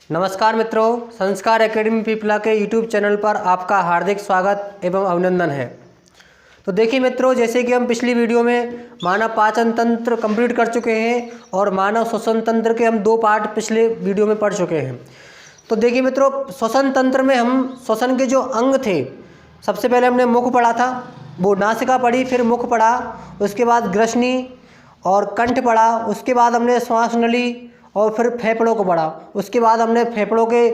नमस्कार मित्रों, संस्कार एकेडमी पीपला के यूट्यूब चैनल पर आपका हार्दिक स्वागत एवं अभिनंदन है। तो देखिए मित्रों, जैसे कि हम पिछली वीडियो में मानव पाचन तंत्र कंप्लीट कर चुके हैं और मानव श्वसन तंत्र के हम 2 पार्ट पिछले वीडियो में पढ़ चुके हैं। तो देखिए मित्रों, श्वसन तंत्र में हम श्वसन के जो अंग थे, सबसे पहले हमने मुख पढ़ा था, वो नासिका पढ़ी, फिर मुख पढ़ा, उसके बाद ग्रसनी और कंठ पढ़ा, उसके बाद हमने श्वास नली और फिर फेफड़ों को पढ़ा। उसके बाद हमने फेफड़ों के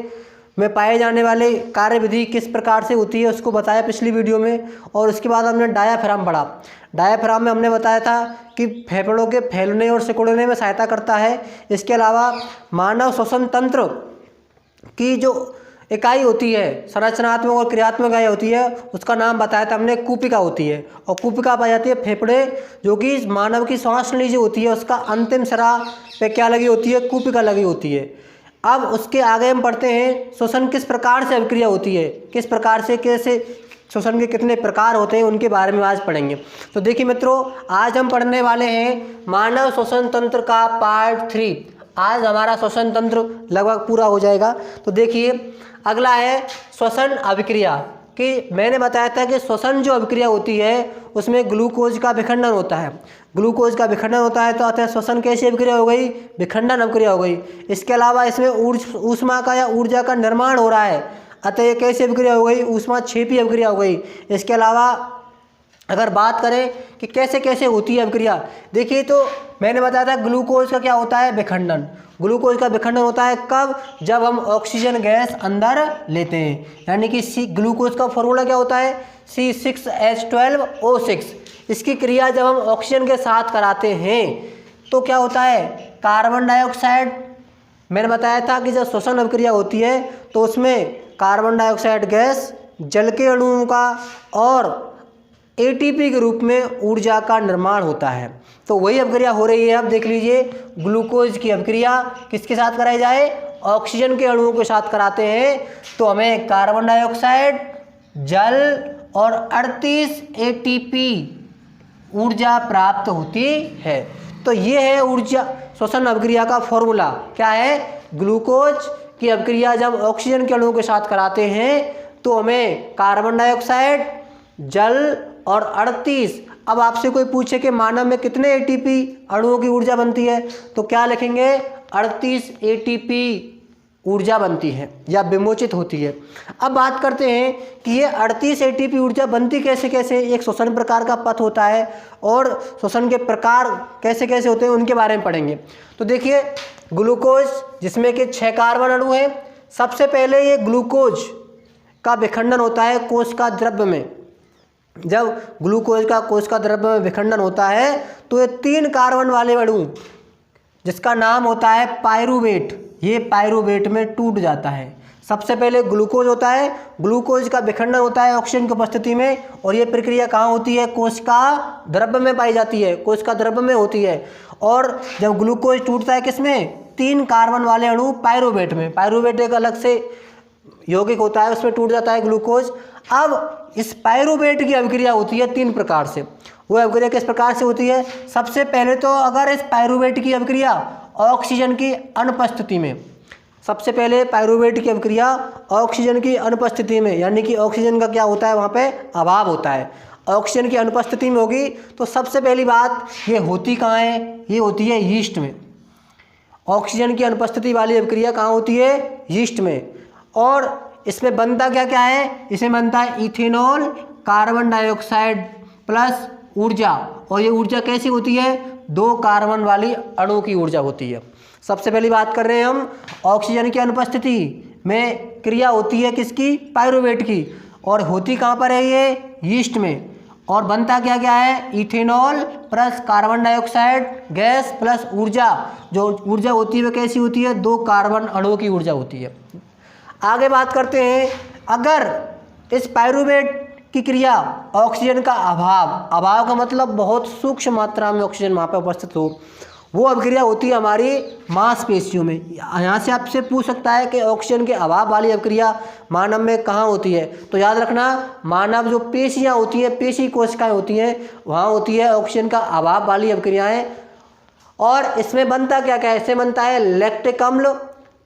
में पाए जाने वाले कार्यविधि किस प्रकार से होती है उसको बताया पिछली वीडियो में। और उसके बाद हमने डायाफ्राम पढ़ा। डायाफ्राम में हमने बताया था कि फेफड़ों के फैलने और सिकुड़ने में सहायता करता है। इसके अलावा मानव श्वसन तंत्र की जो इकाई होती है, संरचनात्मक और क्रियात्मक इकाई होती है, उसका नाम बताया था हमने, कूपिका होती है। और कूपिका पाई जाती है फेफड़े, जो कि मानव की श्वास नली जो होती है उसका अंतिम सिरा पे क्या लगी होती है, कूपिका लगी होती है। अब उसके आगे हम पढ़ते हैं श्वसन किस प्रकार से अभिक्रिया होती है, किस प्रकार से कैसे श्वसन के कितने प्रकार होते हैं, उनके बारे में आज पढ़ेंगे। तो देखिए मित्रों, आज हम पढ़ने वाले हैं मानव श्वसन तंत्र का पार्ट 3। आज हमारा श्वसन तंत्र लगभग पूरा हो जाएगा। तो देखिए, अगला है श्वसन अभिक्रिया। कि मैंने बताया था कि श्वसन जो अभिक्रिया होती है उसमें ग्लूकोज का विखंडन होता है। ग्लूकोज का विखंडन होता है तो अतः श्वसन कैसी अभिक्रिया हो गई, विखंडन अभिक्रिया हो गई। इसके अलावा इसमें ऊष्मा का या ऊर्जा का निर्माण हो रहा है, अतः ये कैसी अभिक्रिया हो गई, ऊष्मा क्षेपी अभिक्रिया हो गई। इसके अलावा अगर बात करें कि कैसे कैसे होती है अभिक्रिया, देखिए तो मैंने बताया था ग्लूकोज का क्या होता है, विखंडन। ग्लूकोज का विखंडन होता है कब, जब हम ऑक्सीजन गैस अंदर लेते हैं। यानी कि ग्लूकोज का फॉर्मूला क्या होता है, C6H12O6। इसकी क्रिया जब हम ऑक्सीजन के साथ कराते हैं तो क्या होता है, कार्बन डाइऑक्साइड। मैंने बताया था कि जब श्वसन अभिक्रिया होती है तो उसमें कार्बन डाइऑक्साइड गैस, जल के अणुओं का और एटीपी के रूप में ऊर्जा का निर्माण होता है। तो वही अभिक्रिया हो रही है। अब देख लीजिए, ग्लूकोज की अभिक्रिया किसके साथ कराई जाए, ऑक्सीजन के अणुओं के साथ कराते हैं तो हमें कार्बन डाइऑक्साइड, जल और 38 एटीपी ऊर्जा प्राप्त होती है। तो ये है ऊर्जा श्वसन अभिक्रिया का फॉर्मूला। क्या है, ग्लूकोज की अभिक्रिया जब ऑक्सीजन के अणुओं के साथ कराते हैं तो हमें कार्बन डाइऑक्साइड, जल और 38। अब आपसे कोई पूछे कि मानव में कितने एटीपी अणुओं की ऊर्जा बनती है तो क्या लिखेंगे, 38 एटीपी ऊर्जा बनती है या विमोचित होती है। अब बात करते हैं कि ये 38 एटीपी ऊर्जा बनती कैसे कैसे। एक श्वसन प्रकार का पथ होता है और श्वसन के प्रकार कैसे कैसे होते हैं उनके बारे में पढ़ेंगे। तो देखिए, ग्लूकोज जिसमें कि 6 कार्बन अणु हैं। सबसे पहले ये ग्लूकोज का विखंडन होता है कोशिका द्रव्य में। जब ग्लूकोज का कोशिका द्रव्य में विखंडन होता है तो ये 3 कार्बन वाले अणु जिसका नाम होता है पायरूवेट, ये पायरूवेट में टूट जाता है। सबसे पहले ग्लूकोज होता है, ग्लूकोज का विखंडन होता है ऑक्सीजन की उपस्थिति में, और ये प्रक्रिया कहाँ होती है, कोशिका द्रव्य में पाई जाती है, कोशिका द्रव्य में होती है। और जब ग्लूकोज टूटता है किसमें, 3 कार्बन वाले अणु पायरूवेट में। पायरूवेट एक अलग से यौगिक होता है, उसमें टूट जाता है ग्लूकोज। अब इस पायरूवेट की अभिक्रिया होती है 3 प्रकार से। वो अभिक्रिया किस प्रकार से होती है, सबसे पहले तो अगर इस पायरूवेट की अभिक्रिया ऑक्सीजन की अनुपस्थिति में, सबसे पहले पायरूवेट की अभिक्रिया ऑक्सीजन की अनुपस्थिति में, यानी कि ऑक्सीजन का क्या होता है, वहाँ पे अभाव होता है, ऑक्सीजन की अनुपस्थिति में होगी तो सबसे पहली बात ये होती कहाँ है, ये होती है यीस्ट में। ऑक्सीजन की अनुपस्थिति वाली अभिक्रिया कहाँ होती है, यीस्ट में। और इसमें बनता क्या क्या है, इसमें बनता है इथेनॉल, कार्बन डाइऑक्साइड प्लस ऊर्जा। और ये ऊर्जा कैसी होती है, 2 कार्बन वाली अणु की ऊर्जा होती है। सबसे पहली बात कर रहे हैं हम, ऑक्सीजन की अनुपस्थिति में क्रिया होती है किसकी, पायरूवेट की, और होती कहाँ पर है, ये यीस्ट में। और बनता क्या क्या है, ethanol plus carbon dioxide gas plus ऊर्जा। जो ऊर्जा होती है वह कैसी होती है, 2 कार्बन अणुओं की ऊर्जा होती है। आगे बात करते हैं, अगर इस पायरूवेट की क्रिया ऑक्सीजन का अभाव का मतलब बहुत सूक्ष्म मात्रा में ऑक्सीजन वहाँ पर उपस्थित हो, वो अभिक्रिया होती है हमारी मांसपेशियों में। यहाँ से आपसे पूछ सकता है कि ऑक्सीजन के अभाव वाली अभिक्रिया मानव में कहाँ होती है, तो याद रखना, मानव जो पेशियाँ होती हैं, पेशी कोशिकाएँ होती हैं, वहाँ होती है ऑक्सीजन का अभाव वाली अभिक्रियाएँ। और इसमें बनता क्या क्या है, इसमें बनता है लैक्टिक अम्ल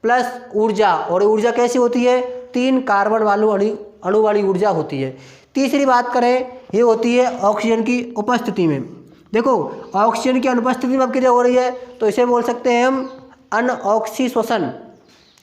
प्लस ऊर्जा, और ऊर्जा कैसी होती है, 3 कार्बन अणु वाली ऊर्जा होती है। तीसरी बात करें, ये होती है ऑक्सीजन की उपस्थिति में। देखो ऑक्सीजन की अनुपस्थिति में अभिक्रिया हो रही है तो इसे बोल सकते हैं हम अनऑक्सी श्वसन,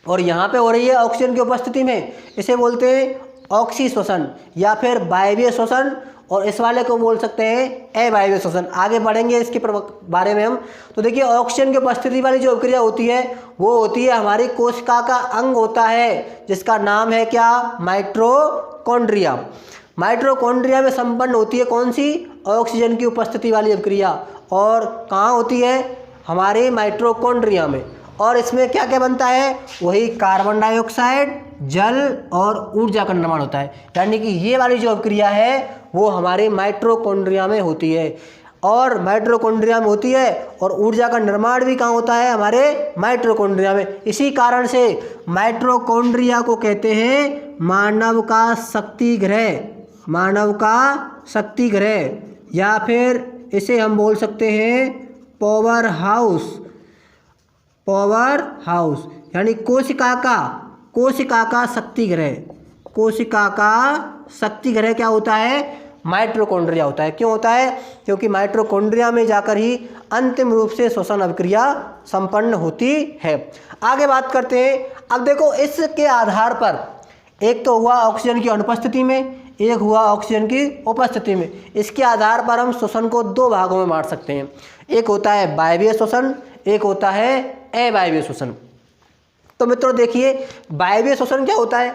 और यहाँ पे हो रही है ऑक्सीजन की उपस्थिति में, इसे बोलते हैं ऑक्सी श्वसन या फिर वायवीय श्वसन, और इस वाले को बोल सकते हैं अवायवीय श्वसन। आगे बढ़ेंगे इसके बारे में हम। तो देखिए ऑक्सीजन की उपस्थिति वाली जो अभिक्रिया होती है वो होती है हमारी कोशिका का अंग होता है जिसका नाम है क्या, माइटोकॉन्ड्रिया। माइटोकॉन्ड्रिया में संपन्न होती है कौन सी, ऑक्सीजन की उपस्थिति वाली अभिक्रिया, और कहाँ होती है, हमारे माइटोकॉन्ड्रिया में। और इसमें क्या क्या बनता है, वही कार्बन डाइऑक्साइड, जल और ऊर्जा का निर्माण होता है। यानी कि ये वाली जो अभिक्रिया है वो हमारे माइटोकॉन्ड्रिया में होती है, और माइटोकॉन्ड्रिया में होती है, और ऊर्जा का निर्माण भी कहाँ होता है, हमारे माइटोकॉन्ड्रिया में। इसी कारण से माइटोकॉन्ड्रिया को कहते हैं मानव का शक्ति गृह, मानव का शक्ति गृह, या फिर इसे हम बोल सकते हैं पावर हाउस, पावर हाउस यानी कोशिका का शक्ति गृह। कोशिका का शक्ति गृह क्या होता है, माइटोकॉन्ड्रिया होता है। क्यों होता है, क्योंकि माइटोकॉन्ड्रिया में जाकर ही अंतिम रूप से श्वसन अभिक्रिया संपन्न होती है। आगे बात करते हैं। अब देखो इसके आधार पर, एक तो हुआ ऑक्सीजन की अनुपस्थिति में, एक हुआ ऑक्सीजन की उपस्थिति में। इसके आधार पर हम श्वसन को 2 भागों में बांट सकते हैं, एक होता है वायवीय श्वसन, एक होता है अवायवीय श्वसन। तो मित्रों देखिए वायवीय श्वसन क्या होता है,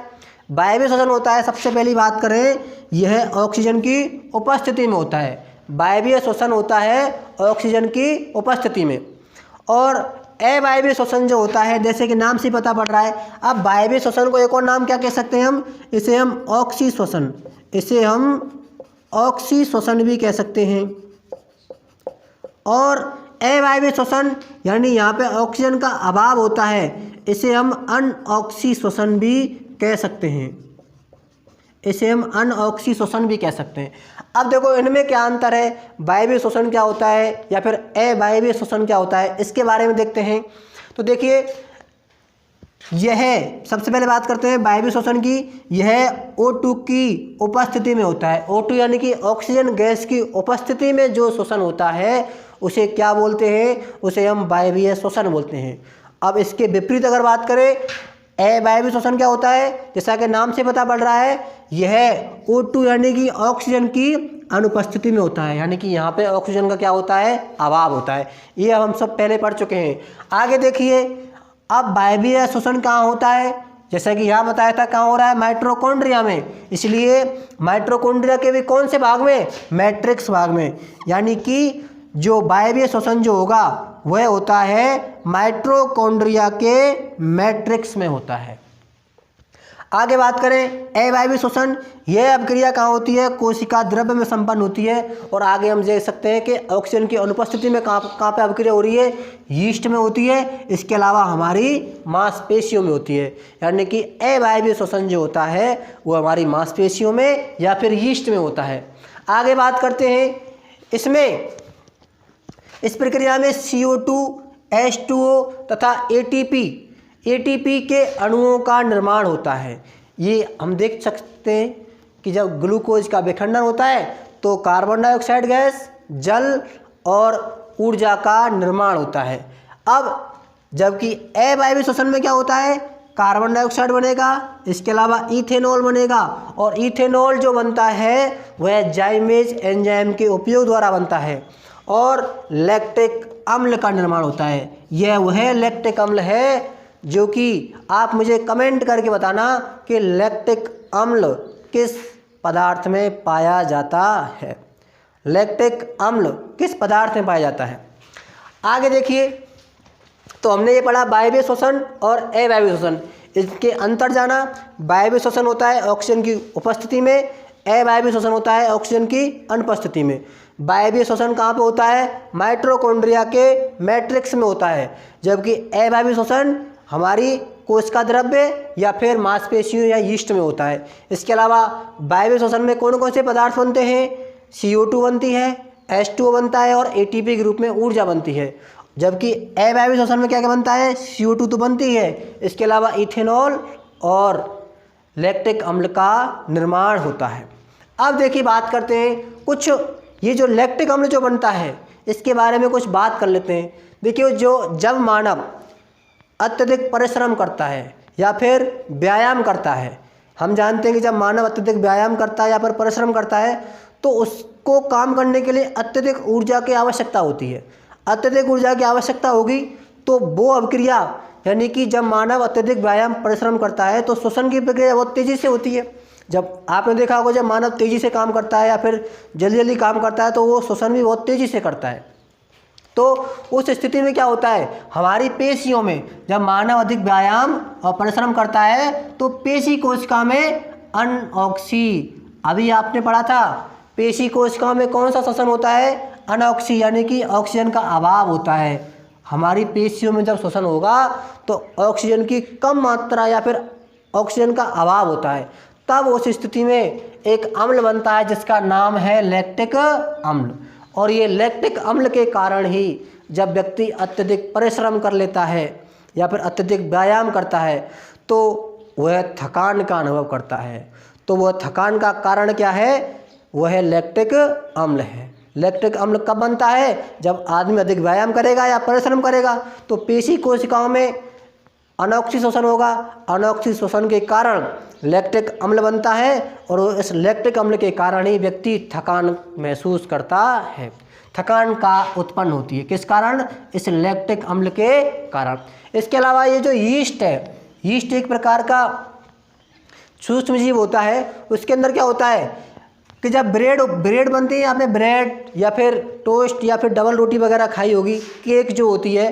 वायवीय श्वसन होता है, सबसे पहली बात करें यह ऑक्सीजन की उपस्थिति में होता है। वायवीय श्वसन होता है ऑक्सीजन की उपस्थिति में, और अवायवीय श्वसन जो होता है जैसे कि नाम से पता पड़ रहा है। अब वायवीय श्वसन को एक और नाम क्या कह सकते हैं हम, इसे हम ऑक्सी श्वसन, इसे हम ऑक्सी श्वसन भी कह सकते हैं। और अवायवीय श्वसन यानी यहाँ पे ऑक्सीजन का अभाव होता है, इसे हम अनऑक्सी श्वसन भी कह सकते हैं, इसे हम अनऑक्सी श्वसन भी कह सकते हैं। अब देखो इनमें क्या अंतर है, वायवीय श्वसन क्या होता है या फिर अवायवीय श्वसन क्या होता है, इसके बारे में देखते हैं। तो देखिए यह सबसे पहले बात करते हैं वायवीय श्वसन की, यह O2 की उपस्थिति में होता है। O2 यानी कि ऑक्सीजन गैस की उपस्थिति में जो श्वसन होता है उसे क्या बोलते हैं, उसे हम वायवीय श्वसन बोलते हैं। अब इसके विपरीत अगर बात करें अवायवीय श्वसन क्या होता है, जैसा कि नाम से पता पड़ रहा है यह O2 यानी कि ऑक्सीजन की अनुपस्थिति में होता है, यानी कि यहाँ पे ऑक्सीजन का क्या होता है, अभाव होता है। ये हम सब पहले पढ़ चुके हैं। आगे देखिए अब वायवीय श्वसन कहाँ होता है, जैसा कि यहाँ बताया था कहाँ हो रहा है, माइटोकॉन्ड्रिया में। इसलिए माइटोकॉन्ड्रिया के भी कौन से भाग में, मैट्रिक्स भाग में, यानी कि जो वायवीय श्वसन जो होगा वह होता है माइटोकॉन्ड्रिया के मैट्रिक्स में होता है। आगे बात करें अवायवीय श्वसन, यह अभिक्रिया कहाँ होती है, कोशिका द्रव्य में संपन्न होती है। और आगे हम देख सकते हैं कि ऑक्सीजन की अनुपस्थिति में कहाँ पे अभिक्रिया हो रही है, यीस्ट में होती है। इसके अलावा हमारी मांसपेशियों में होती है, यानी कि अवायवीय श्वसन जो होता है वो हमारी मांसपेशियों में या फिर यीस्ट में होता है। आगे बात करते हैं इसमें, इस प्रक्रिया में CO2, H2O तथा ATP के अणुओं का निर्माण होता है। ये हम देख सकते हैं कि जब ग्लूकोज का विखंडन होता है तो कार्बन डाइऑक्साइड गैस, जल और ऊर्जा का निर्माण होता है। अब जबकि अवायवीय श्वसन में क्या होता है, कार्बन डाइऑक्साइड बनेगा, इसके अलावा इथेनॉल बनेगा, और इथेनॉल जो बनता है वह जाइमेज एंजाइम के उपयोग द्वारा बनता है, और लैक्टिक अम्ल का निर्माण होता है। यह वह लैक्टिक अम्ल है जो कि आप मुझे कमेंट करके बताना कि लैक्टिक अम्ल किस पदार्थ में पाया जाता है, लैक्टिक अम्ल किस पदार्थ में पाया जाता है। आगे देखिए, तो हमने ये पढ़ा वायवीय श्वसन और अवायवीय श्वसन, इसके अंतर जाना। वायवीय श्वसन होता है ऑक्सीजन की उपस्थिति में, अवायवीय श्वसन होता है ऑक्सीजन की अनुपस्थिति में। वायवीय श्वसन कहाँ पे होता है, माइटोकॉन्ड्रिया के मैट्रिक्स में होता है, जबकि अवायवीय श्वसन हमारी कोशिका द्रव्य या फिर मांसपेशियों या यीस्ट में होता है। इसके अलावा वायवीय श्वसन में कौन कौन से पदार्थ बनते हैं, CO2 बनती है, H2O बनता है, और ATP के रूप में ऊर्जा बनती है। जबकि अवायवीय श्वसन में क्या क्या बनता है, CO2 तो बनती है, इसके अलावा इथेनॉल और लैक्टिक अम्ल का निर्माण होता है। अब देखिए बात करते हैं कुछ, ये जो लैक्टिक अम्ल जो बनता है इसके बारे में कुछ बात कर लेते हैं। देखिए जब मानव अत्यधिक परिश्रम करता है या फिर व्यायाम करता है, हम जानते हैं कि जब मानव अत्यधिक व्यायाम करता है या फिर परिश्रम करता है तो उसको काम करने के लिए अत्यधिक ऊर्जा की आवश्यकता होती है। अत्यधिक ऊर्जा की आवश्यकता होगी तो वो अभिक्रिया, यानी कि जब मानव अत्यधिक व्यायाम परिश्रम करता है तो श्वसन की प्रक्रिया बहुत तेज़ी से होती है। जब आपने देखा होगा जब मानव तेज़ी से काम करता है या फिर जल्दी जल्दी काम करता है तो वो श्वसन भी बहुत तेज़ी से करता है। तो उस स्थिति में क्या होता है, हमारी पेशियों में जब मानव अधिक व्यायाम और परिश्रम करता है तो पेशी कोशिका में अनऑक्सी, अभी आपने पढ़ा था पेशी कोशिकाओं में कौन सा श्वसन होता है, अनऑक्सी, यानी कि ऑक्सीजन का अभाव होता है। हमारी पेशियों में जब श्वसन होगा तो ऑक्सीजन की कम मात्रा या फिर ऑक्सीजन का अभाव होता है, तब उस स्थिति में एक अम्ल बनता है जिसका नाम है लैक्टिक अम्ल। और ये लैक्टिक अम्ल के कारण ही जब व्यक्ति अत्यधिक परिश्रम कर लेता है या फिर अत्यधिक व्यायाम करता है तो वह थकान का अनुभव करता है। तो वह थकान का कारण क्या है, वह लैक्टिक अम्ल है। लैक्टिक अम्ल कब बनता है, जब आदमी अधिक व्यायाम करेगा या परिश्रम करेगा तो पेशी कोशिकाओं में अनॉक्सी श्वसन होगा। अनॉक्सी श्वसन के कारण लैक्टिक अम्ल बनता है और इस लैक्टिक अम्ल के कारण ही व्यक्ति थकान महसूस करता है। थकान का उत्पन्न होती है किस कारण, इस लैक्टिक अम्ल के कारण। इसके अलावा ये जो यीस्ट है, यीस्ट एक प्रकार का सूक्ष्म जीव होता है। उसके अंदर क्या होता है कि जब ब्रेड बनती है, आपने ब्रेड या फिर टोस्ट या फिर डबल रोटी वगैरह खाई होगी, केक जो होती है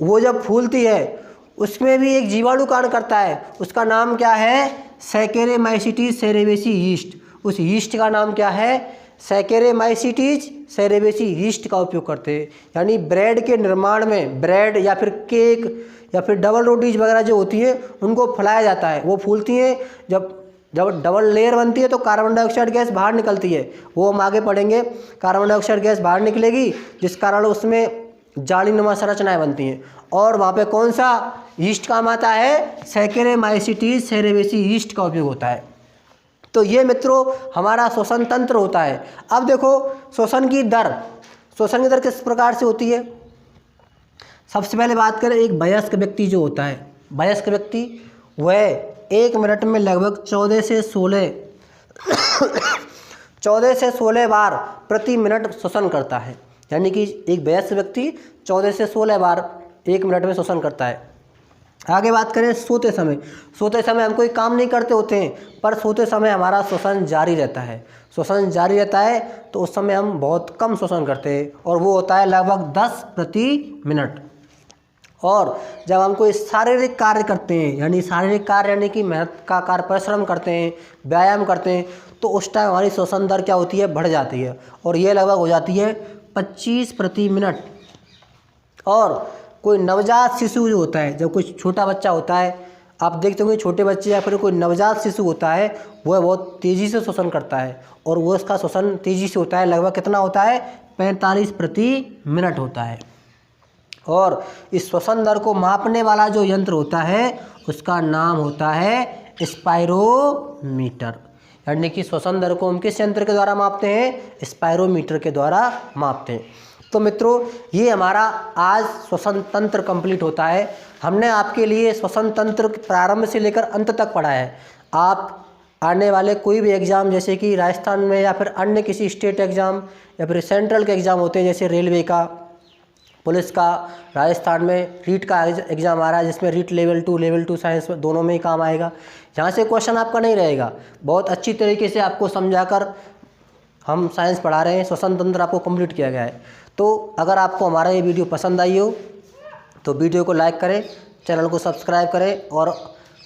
वो जब फूलती है उसमें भी एक जीवाणु कार्य करता है। उसका नाम क्या है, सैकेरेमाइसीटीज सेरेवेसी यीस्ट। उस यीस्ट का नाम क्या है, सैकेरेमाइसीटीज सेरेवेसी यीस्ट का उपयोग करते हैं। यानी ब्रेड के निर्माण में, ब्रेड या फिर केक या फिर डबल रोटीज वगैरह जो होती हैं उनको फैलाया जाता है। वो फूलती हैं, जब डबल लेयर बनती है तो कार्बन डाइऑक्साइड गैस बाहर निकलती है, वो हम आगे पढ़ेंगे। कार्बन डाइऑक्साइड गैस बाहर निकलेगी जिस कारण उसमें जालीनुमा संरचनाएं बनती हैं और वहाँ पे कौन सा यीस्ट काम आता है, सैकेरेमाइसीटीज सेरेवेसी यीस्ट का उपयोग होता है। तो ये मित्रों हमारा श्वसन तंत्र होता है। अब देखो श्वसन की दर किस प्रकार से होती है। सबसे पहले बात करें एक वयस्क व्यक्ति जो होता है, वयस्क व्यक्ति वह 1 मिनट में लगभग 14 से 16 बार प्रति मिनट श्वसन करता है। यानी कि एक वयस्क व्यक्ति 14 से 16 बार 1 मिनट में श्वसन करता है। आगे बात करें सोते समय हम कोई काम नहीं करते होते हैं, पर सोते समय हमारा श्वसन जारी रहता है। श्वसन जारी रहता है तो उस समय हम बहुत कम श्वसन करते हैं और वो होता है लगभग 10 प्रति मिनट। और जब हम कोई शारीरिक कार्य करते हैं, यानी शारीरिक कार्य यानी कि मेहनत का कार्य, परिश्रम करते हैं, व्यायाम करते हैं, तो उस टाइम हमारी श्वसन दर क्या होती है, बढ़ जाती है और ये लगभग हो जाती है 25 प्रति मिनट। और कोई नवजात शिशु जो होता है, जब कोई छोटा बच्चा होता है, आप देखते होंगे छोटे बच्चे या फिर कोई नवजात शिशु होता है, वह बहुत तेज़ी से श्वसन करता है और वो उसका श्वसन तेज़ी से होता है, लगभग कितना होता है, 45 प्रति मिनट होता है। और इस श्वसन दर को मापने वाला जो यंत्र होता है उसका नाम होता है स्पायरोमीटर। यानी कि श्वसन दर को हम किस यंत्र के द्वारा मापते हैं, स्पायरोमीटर के द्वारा मापते हैं। तो मित्रों ये हमारा आज श्वसन तंत्र कंप्लीट होता है। हमने आपके लिए श्वसन तंत्र प्रारंभ से लेकर अंत तक पढ़ा है। आप आने वाले कोई भी एग्ज़ाम, जैसे कि राजस्थान में या फिर अन्य किसी स्टेट एग्ज़ाम या फिर सेंट्रल के एग्ज़ाम होते हैं, जैसे रेलवे का, पुलिस का, राजस्थान में रीट का एग्ज़ाम आ रहा है जिसमें रीट लेवल 2 साइंस में दोनों में ही काम आएगा। यहाँ से क्वेश्चन आपका नहीं रहेगा, बहुत अच्छी तरीके से आपको समझाकर हम साइंस पढ़ा रहे हैं, श्वसन तंत्र आपको कंप्लीट किया गया है। तो अगर आपको हमारा ये वीडियो पसंद आई हो तो वीडियो को लाइक करें, चैनल को सब्सक्राइब करें और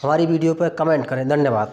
हमारी वीडियो पर कमेंट करें। धन्यवाद।